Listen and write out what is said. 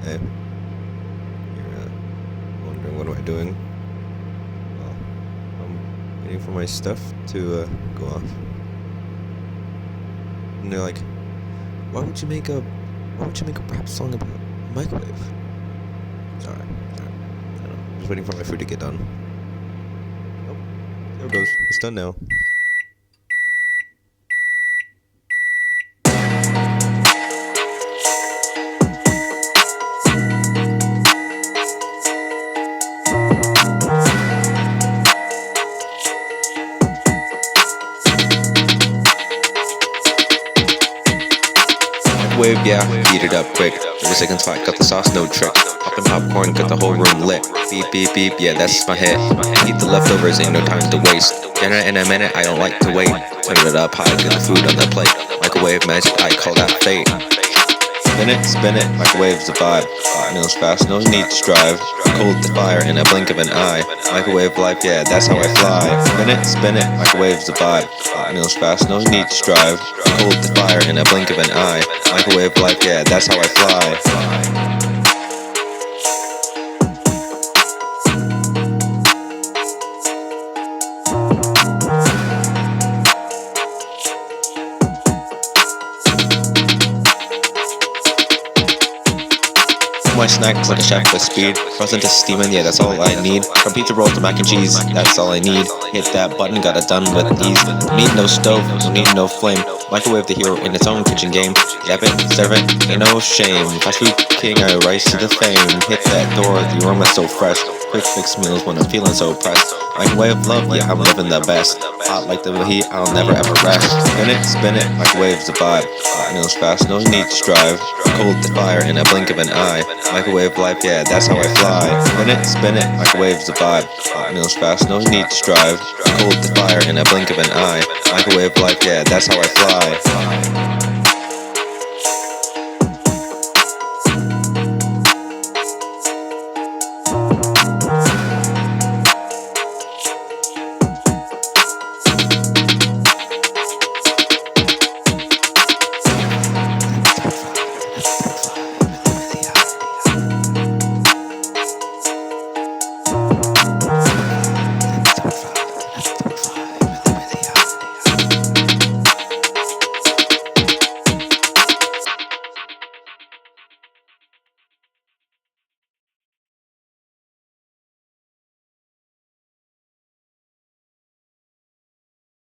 Hey, you're wondering what am I doing? Well, I'm waiting for my stuff to go off. And they're like, why would you make a rap song about a microwave? Sorry. I don't know. I'm just waiting for my food to get done. Oh, there it goes. It's done now. Microwave, yeah, heat it up quick. 30 seconds flat, got the sauce, no trick. Poppin' popcorn, got the whole room lit. Beep, beep, beep, yeah, that's my hit. Eat the leftovers, ain't no time to waste. Dinner in a minute, I don't like to wait. Turn it up high, get the food on the plate. Microwave magic, I call that fate. Spin it, microwave's the vibe. Hot meals fast, no need to strive. Cold to fire in a blink of an eye. Microwave life, yeah, that's how I fly. Spin it, microwave's the vibe. Hot meals fast, no need to strive. Cold to fire in a blink of an eye. Microwave life, yeah, that's how I fly. My snack is like a chef with speed. Frozen to steaming, yeah, that's all I need. From pizza roll to mac and cheese, that's all I need. Hit that button, got it done with ease. Need no stove, no need no flame. Microwave the hero in its own kitchen game. Yap it, serve it, ain't no shame. Fast food king, I rise to the fame. Hit that door, the aroma's so fresh. Quick fix meals when I'm feeling so pressed. Microwave love, yeah, I'm living the best. Hot like the heat, I'll never ever rest. Spin it, microwave's the vibe. Hot meals fast, no need to strive. Cold to fire in a blink of an eye. Microwave life, yeah, that's how I fly. Spin it, microwave's the vibe. Hot meals fast, no need to strive. Cold to fire in a blink of an eye. Microwave life, yeah, that's how I fly.